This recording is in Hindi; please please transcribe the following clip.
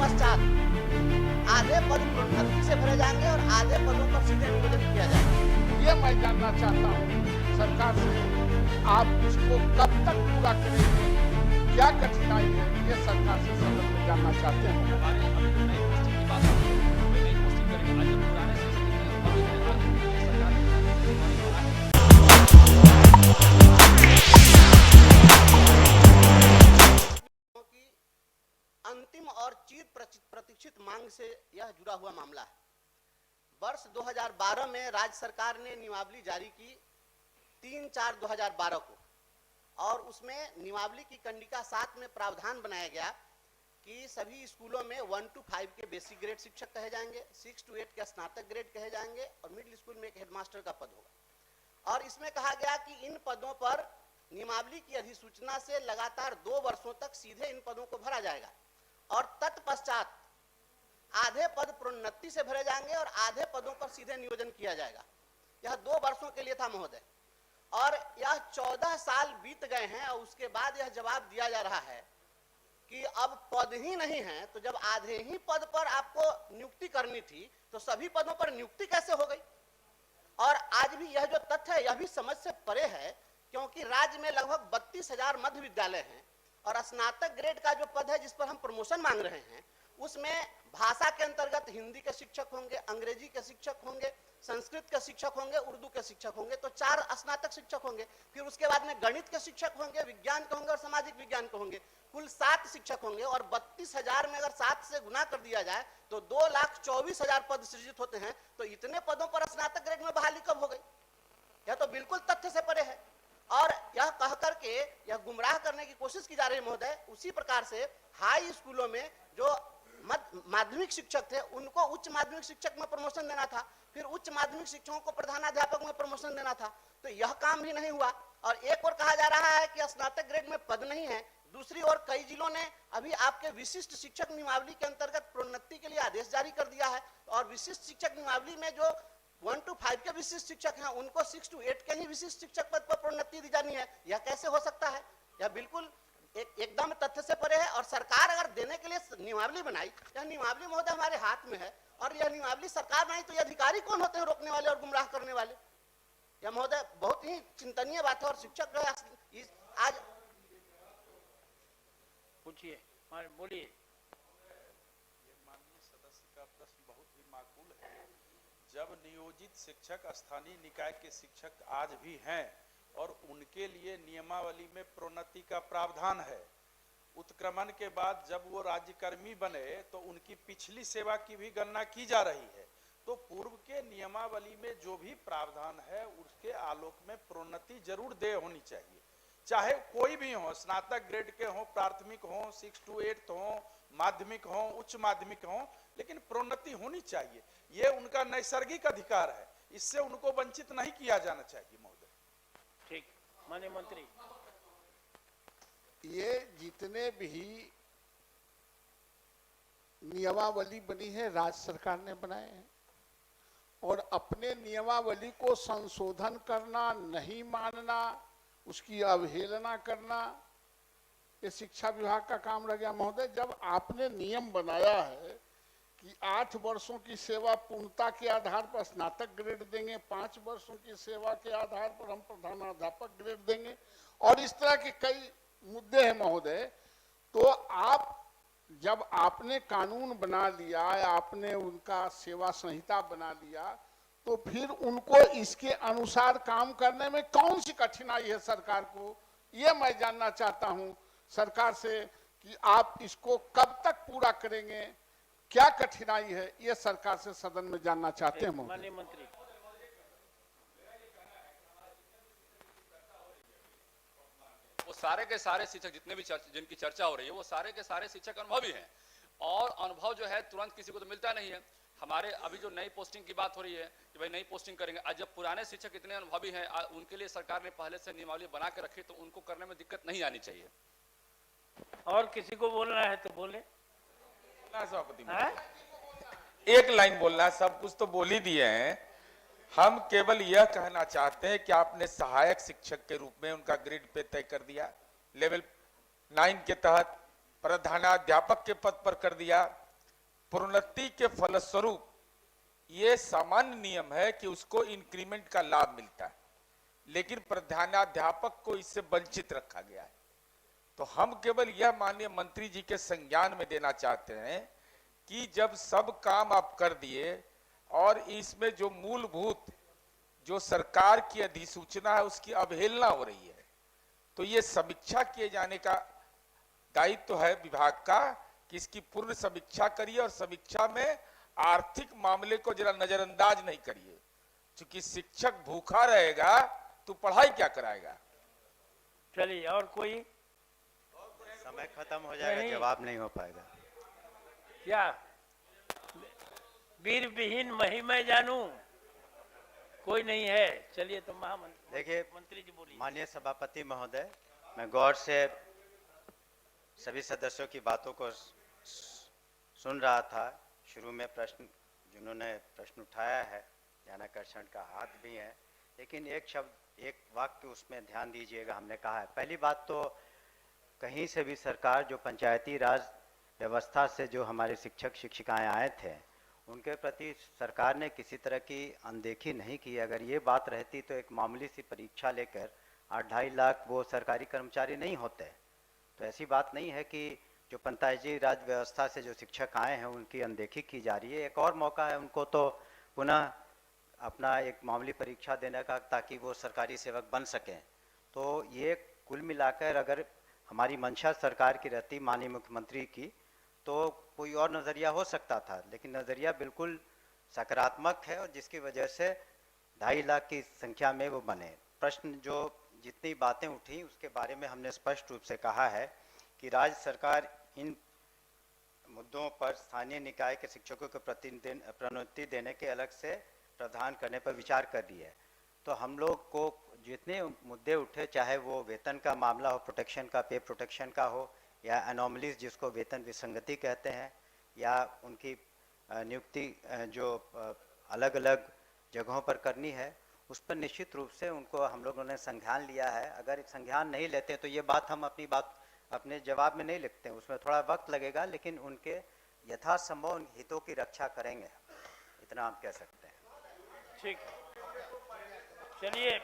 तत्पश्चात आधे पद प्रोन्नति से भरे जाएंगे और आधे पदों पर सीधे नियोजन किया जाएगा। ये मैं जानना चाहता हूँ सरकार से, आप इसको कब तक पूरा करेंगे, क्या कठिनाई है, ये सरकार से सदन में जानना चाहते हैं। अंतिम और चिर प्रतीक्षित मांग से यह जुड़ा हुआ मामला है। वर्ष 2012 में राज्य सरकार ने नियमावली जारी की 3/4/2012 को, और उसमें नियमावली की कंडिका 7 में प्रावधान बनाया गया कि सभी स्कूलों में 1 to 5 के बेसिक ग्रेड शिक्षक कहे जाएंगे, 6 to 8 के स्नातक ग्रेड कहे जाएंगे और मिडिल स्कूल में एक हेडमास्टर का पद होगा। और इसमें कहा गया कि इन पदों पर नियमावली की अधिसूचना से लगातार 2 वर्षों तक सीधे इन पदों को भरा जाएगा और तत्पश्चात आधे पद प्रोन्नति से भरे जाएंगे और आधे पदों पर सीधे नियोजन किया जाएगा। यह 2 वर्षों के लिए था महोदय, और यह 14 साल बीत गए हैं और उसके बाद यह जवाब दिया जा रहा है कि अब पद ही नहीं है, तो जब आधे ही पद पर आपको नियुक्ति करनी थी तो सभी पदों पर नियुक्ति कैसे हो गई। और आज भी यह जो तथ्य है यह भी समझ से परे है, क्योंकि राज्य में लगभग 32,000 मध्य विद्यालय हैं और स्नातक ग्रेड का जो पद है जिस पर हम प्रमोशन मांग रहे हैं उसमें भाषा के अंतर्गत हिंदी के शिक्षक होंगे, अंग्रेजी के शिक्षक होंगे, संस्कृत के शिक्षक होंगे, उर्दू के शिक्षक होंगे, तो 4 स्नातक शिक्षक होंगे। फिर उसके बाद में गणित के शिक्षक होंगे, विज्ञान के होंगे और सामाजिक विज्ञान के होंगे। कुल 7 शिक्षक होंगे और 32,000 में अगर 7 से गुना कर दिया जाए तो 2,24,000 पद सृजित होते हैं। तो इतने पदों पर स्नातक ग्रेड में बहाली कब हो गई? यह तो बिल्कुल तथ्य से परे है और यह कह करके यह गुमराह करने की कोशिश की जा रही है महोदय। उसी प्रकार से हाई स्कूलों में जो माध्यमिक शिक्षक थे उनको उच्च माध्यमिक शिक्षक में प्रमोशन देना था, फिर उच्च माध्यमिक शिक्षकों को प्रधानाध्यापक में प्रमोशन देना था, तो यह काम भी नहीं हुआ। और एक और कहा जा रहा है कि स्नातक ग्रेड में पद नहीं है, दूसरी ओर कई जिलों ने अभी आपके विशिष्ट शिक्षक नियमावली के अंतर्गत प्रोन्नति के लिए आदेश जारी कर दिया है और विशिष्ट शिक्षक नियमावली में जो 1 to 5 के विशिष्ट शिक्षक हैं उनको 6 to 8 के ही विशिष्ट शिक्षक पद पर प्रोन्नति दी जानी है। यह कैसे हो सकता है? यह बिल्कुल एकदम तथ्य से परे है। और सरकार अगर देने के लिए नियमावली बनाई, यह नियमावली महोदय हमारे हाथ में है और यह नियमावली सरकार बनाई, तो ये अधिकारी कौन होते हैं रोकने वाले और गुमराह करने वाले? यह महोदय बहुत ही चिंतनीय बात है। और शिक्षक आज पूछिए, बोलिए। माननीय सदस्य का प्रश्न बहुत ही माकूल है। जब नियोजित शिक्षक स्थानीय निकाय के शिक्षक आज भी हैं और उनके लिए नियमावली में प्रोन्नति का प्रावधान है, उत्क्रमण के बाद जब वो राज्यकर्मी बने तो उनकी पिछली सेवा की भी गणना की जा रही है, तो पूर्व के नियमावली में जो भी प्रावधान है उसके आलोक में प्रोन्नति जरूर दे होनी चाहिए, चाहे कोई भी हो, स्नातक ग्रेड के हो, प्राथमिक हो, 6 to 8 हो, माध्यमिक हो, उच्च माध्यमिक हो, लेकिन प्रोन्नति होनी चाहिए। ये उनका नैसर्गिक अधिकार है, इससे उनको वंचित नहीं किया जाना चाहिए महोदय। ठीक, माननीय मंत्री। ये जितने भी नियमावली बनी है राज्य सरकार ने बनाए हैं और अपने नियमावली को संशोधन करना, नहीं मानना, उसकी अवहेलना करना, ये शिक्षा विभाग का काम रह गया महोदय। जब आपने नियम बनाया है कि 8 वर्षों की सेवा पूर्णता के आधार पर स्नातक ग्रेड देंगे, 5 वर्षों की सेवा के आधार पर हम प्रधानाध्यापक ग्रेड देंगे और इस तरह के कई मुद्दे हैं महोदय, तो आप जब आपने कानून बना लिया, आपने उनका सेवा संहिता बना लिया, तो फिर उनको इसके अनुसार काम करने में कौन सी कठिनाई है सरकार को? ये मैं जानना चाहता हूं सरकार से कि आप इसको कब तक पूरा करेंगे, क्या कठिनाई है, ये सरकार से सदन में जानना चाहते हैं माननीय मंत्री। वो सारे के सारे शिक्षक जितने भी जिनकी चर्चा हो रही है वो सारे के सारे शिक्षक अनुभवी हैं और अनुभव जो है तुरंत किसी को तो मिलता नहीं है। हमारे अभी जो नई पोस्टिंग की बात हो रही है कि भाई नई पोस्टिंग करेंगे, आज जब पुराने शिक्षक इतने अनुभवी हैं उनके लिए सरकार ने पहले से नियमावली बना के रखी, तो उनको करने में दिक्कत नहीं आनी चाहिए। और किसी को बोलना है तो बोले। सभापति एक लाइन बोलना, सब कुछ तो बोल ही दिए हैं। हम केवल यह कहना चाहते हैं कि आपने सहायक शिक्षक के रूप में उनका ग्रेड पे तय कर दिया, लेवल 9 के तहत प्रधानाध्यापक के पद पर कर दिया, प्रोन्नति के फलस्वरूप ये सामान्य नियम है कि उसको इंक्रीमेंट का लाभ मिलता है, लेकिन प्रधानाध्यापक को इससे वंचित रखा गया है। तो हम केवल यह माननीय मंत्री जी के संज्ञान में देना चाहते हैं कि जब सब काम आप कर दिए और इसमें जो मूलभूत जो सरकार की अधिसूचना है उसकी अवहेलना हो रही है, तो ये समीक्षा किए जाने का दायित्व है विभाग का कि इसकी पूर्ण समीक्षा करिए और समीक्षा में आर्थिक मामले को जरा नजरअंदाज नहीं करिए, क्योंकि शिक्षक भूखा रहेगा तो पढ़ाई क्या कराएगा। चलिए, और कोई? समय खत्म हो जाएगा, नहीं। जवाब नहीं हो पाएगा। क्या वीर विहीन महिमा जानू, कोई नहीं है। चलिए, तो महामंत्री देखिए, मंत्री जी बोलिए। माननीय सभापति महोदय, मैं गौर से सभी सदस्यों की बातों को सुन रहा था। शुरू में प्रश्न जिन्होंने प्रश्न उठाया है ध्यानाकर्षण का हाथ भी है, लेकिन एक शब्द एक वाक्य उसमें ध्यान दीजिएगा। हमने कहा है, पहली बात तो कहीं से भी सरकार जो पंचायती राज व्यवस्था से जो हमारे शिक्षक शिक्षिकाएं आए थे उनके प्रति सरकार ने किसी तरह की अनदेखी नहीं की। अगर ये बात रहती तो एक मामूली सी परीक्षा लेकर 8-2.5 लाख वो सरकारी कर्मचारी नहीं होते। तो ऐसी बात नहीं है कि जो पंचायती राज व्यवस्था से जो शिक्षक आए हैं उनकी अनदेखी की जा रही है। एक और मौका है उनको तो पुनः अपना एक मामूली परीक्षा देने का, ताकि वो सरकारी सेवक बन सकें। तो ये कुल मिलाकर अगर हमारी मंशा सरकार की रहती माननीय मुख्यमंत्री की, तो कोई और नज़रिया हो सकता था, लेकिन नज़रिया बिल्कुल सकारात्मक है और जिसकी वजह से 2.5 लाख की संख्या में वो बने। प्रश्न जो जितनी बातें उठी उसके बारे में हमने स्पष्ट रूप से कहा है कि राज्य सरकार इन मुद्दों पर स्थानीय निकाय के शिक्षकों को प्रोन्नति देने के अलग से प्रावधान करने पर विचार कर रही है। तो हम लोग को जितने मुद्दे उठे, चाहे वो वेतन का मामला हो, प्रोटेक्शन का, पे प्रोटेक्शन का हो, या एनोमलीज जिसको वेतन विसंगति कहते हैं, या उनकी नियुक्ति जो अलग अलग जगहों पर करनी है, उस पर निश्चित रूप से उनको हम लोगों ने संज्ञान लिया है। अगर संज्ञान नहीं लेते तो ये बात हम अपनी बात अपने जवाब में नहीं लिखते, उसमें थोड़ा वक्त लगेगा, लेकिन उनके यथासंभव हितों की रक्षा करेंगे, इतना हम कह सकते हैं। ठीक, चलिए।